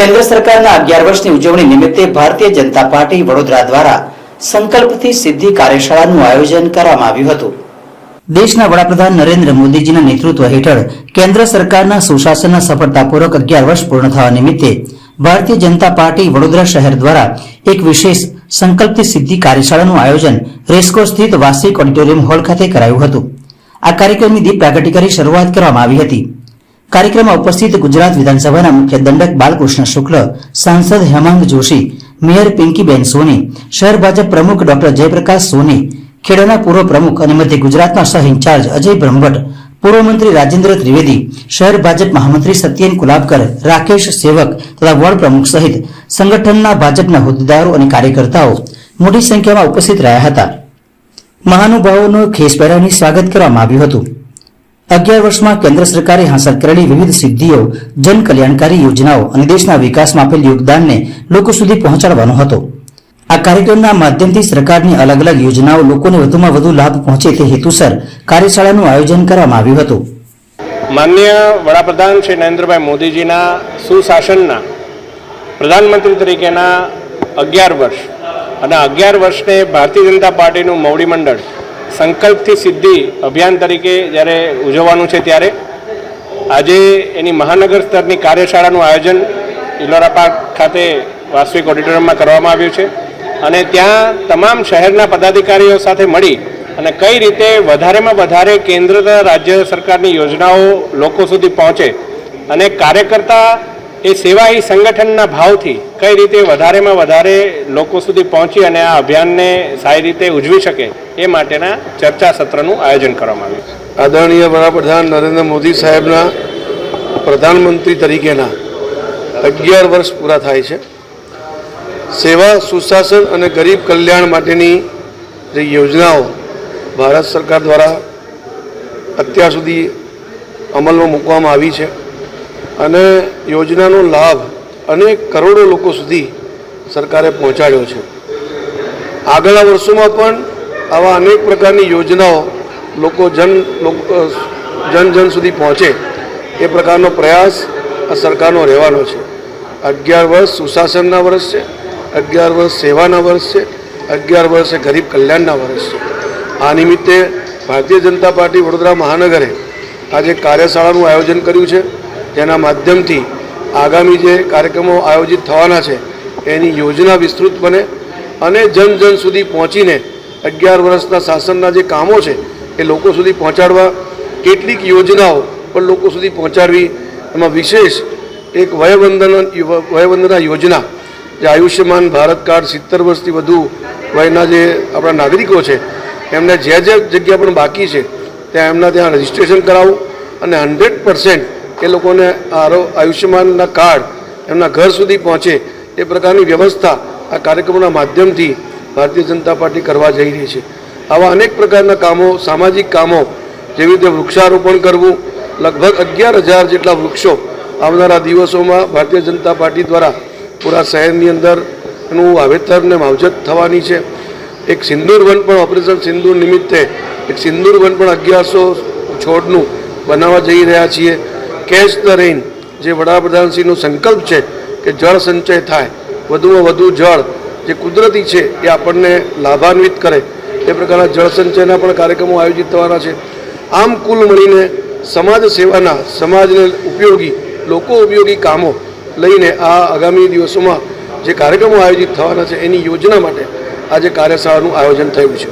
केंद्र सरकारना 11 વર્ષની ઉજવણી નિમિત્તે ભારતીય જનતા પાર્ટી વડોદરા દ્વારા સંકલ્પથી સિદ્ધિ કાર્યશાળાનું આયોજન કરવામાં આવ્યું હતું। દેશના વડાપ્રધાન નરેન્દ્ર મોદીજીના નેતૃત્વ હેઠળ કેન્દ્ર સરકારના સુશાસનના સફળતાપૂર્વક 11 વર્ષ પૂર્ણ થવા નિમિત્તે ભારતીય જનતા પાર્ટી વડોદરા શહેર દ્વારા એક વિશેષ સંકલ્પથી સિદ્ધિ કાર્યશાળાનું આયોજન રેસકોર્સ સ્થિત વાર્ષિક ઓડિટોરિયમ હોલ ખાતે કરાયું હતું। આ કાર્યક્રમની દીપ પ્રાગટ્ય કરી શરૂઆત કરવામાં આવી હતી। कार्यक्रम में उपस्थित गुजरात विधानसभा मुख्य दंडक बालकृष्ण शुक्ल, सांसद हेमंत जोशी, मेयर पिंकीबेन सोनी, शहर भाजप प्रमुख डॉक्टर जयप्रकाश सोनी, खेड़ाना पूर्व प्रमुख और मध्य गुजरात सह इंचार्ज अजय ब्रह्मभट्ट, पूर्व मंत्री राजेन्द्र त्रिवेदी, शहर भाजप महामंत्री सत्येन कुलाबकर, राकेश सेवक तथा वॉर्ड प्रमुख सहित संगठनना भाजपना होद्देदारो और कार्यकर्ताओं मोटी संख्या में उपस्थित रह्या हता। महानुभावों खेसपहेरानी स्वागत करवामां आव्युं हतुं। 11 वर्ष में केंद्र सरकारे हासिल करेली विविध सिद्धिओ, जन कल्याणकारी योजनाओं और देशना विकास में आपेल योगदान ने लोको सुधी पहोंचाडवानो हतो। आ कार्यक्रमना माध्यमथी सरकारनी अलग अलग योजनाओं लोकोने वधुमां वधु लाभ पहोंचे ते हेतुसर कार्यशाळानुं आयोजन करवामां आव्युं हतुं। माननीय वडाप्रधान श्री नरेन्द्रभाई मोदीजीना सुशासनना प्रधानमंत्री तरीकेना 11 वर्ष અને 11 વર્ષને ભારતીય જનતા પાર્ટીનું મોવડી મંડળ સંકલ્પથી સિદ્ધિ અભિયાન તરીકે જ્યારે ઉજવવાનું છે ત્યારે આજે એની મહાનગર સ્તરની કાર્યશાળાનું આયોજન ઇલોરા પાર્ક ખાતે વાર્ષિક ઓડિટોરિયમમાં કરવામાં આવ્યું છે અને ત્યાં તમામ શહેરના પદાધિકારીઓ સાથે મળી અને કઈ રીતે વધારેમાં વધારે કેન્દ્ર તથા રાજ્ય સરકારની યોજનાઓ લોકો સુધી પહોંચે અને કાર્યકર્તા એ સેવા ही સંગઠનના ભાવથી કઈ રીતે વધારેમાં વધારે લોકો સુધી પહોંચી અને આ અભિયાનને સારી રીતે ઉજવી શકે એ માટેના ચર્ચા સત્રનું આયોજન કરવામાં આવ્યું છે। આદરણીય વડાપ્રધાન નરેન્દ્ર મોદી સાહેબના પ્રધાનમંત્રી તરીકેના 11 વર્ષ પૂરા થાય છે। સેવા, સુશાસન અને ગરીબ કલ્યાણ માટેની જે યોજનાઓ ભારત સરકાર દ્વારા અત્યાર સુધી અમલમાં મૂકવામાં આવી છે અને યોજનાનો લાભ અનેક કરોડો લોકો સુધી સરકારે પહોંચાડ્યો છે। આગળના વર્ષોમાં પણ આવા અનેક પ્રકારની યોજનાઓ લોકો જન સુધી પહોંચે એ પ્રકારનો પ્રયાસ આ સરકારનો રહેવાનો છે। 11 વર્ષ સુશાસનના વર્ષ છે, 11 વર્ષ સેવાના વર્ષ છે, 11 વર્ષ ગરીબ કલ્યાણના વર્ષ છે। આ નિમિત્તે ભારતીય જનતા પાર્ટી વડોદરા મહાનગરે આજે કાર્યશાળાનું આયોજન કર્યું છે, જેના માધ્યમથી આગામી જે કાર્યક્રમો આયોજિત થવાના છે એની યોજના વિસ્તૃત બને અને જન સુધી પહોંચીને 11 વર્ષના શાસનના જે કામો છે એ લોકો સુધી પહોંચાડવા, કેટલીક યોજનાઓ પણ લોકો સુધી પહોંચાડવી, એમાં વિશેષ એક વયવંદના યોજના જે આયુષ્યમાન ભારત કાર્ડ 70 વર્ષથી વધુ વયના જે આપણા નાગરિકો છે એમને જે જગ્યા પણ બાકી છે ત્યાં એમના ત્યાં રજિસ્ટ્રેશન કરાવવું અને 100% એ લોકોને આયુષ્યમાનના કાર્ડ એમના ઘર સુધી પહોંચે એ પ્રકારની વ્યવસ્થા આ કાર્યક્રમોના માધ્યમથી ભારતીય જનતા પાર્ટી કરવા જઈ રહી છે। આવા અનેક પ્રકારના કામો, સામાજિક કામો, જેવી રીતે વૃક્ષારોપણ કરવું, લગભગ 11,000 જેટલા વૃક્ષો આવનારા દિવસોમાં ભારતીય જનતા પાર્ટી દ્વારા પૂરા શહેરની અંદર એનું વાવેતર ને માવજત થવાની છે। એક સિંદૂર વન પણ ઓપરેશન સિંદૂર નિમિત્તે એક સિંદૂર વન પણ 1100 છોડનું બનાવવા જઈ રહ્યા છીએ। કેચ ધ રેઇન જે વડાપ્રધાનશ્રીનો સંકલ્પ છે કે જળ સંચય થાય, વધુમાં વધુ જળ જે કુદરતી છે એ આપણને લાભાન્વિત કરે એ પ્રકારના જળ સંચયના પણ કાર્યક્રમો આયોજિત થવાના છે। આમ કુલ મળીને સમાજ સેવાના, સમાજને ઉપયોગી, લોકો ઉપયોગી કામો લઈને આ આગામી દિવસોમાં જે કાર્યક્રમો આયોજિત થવાના છે એની યોજના માટે આજે કાર્યશાળાનું આયોજન થયું છે।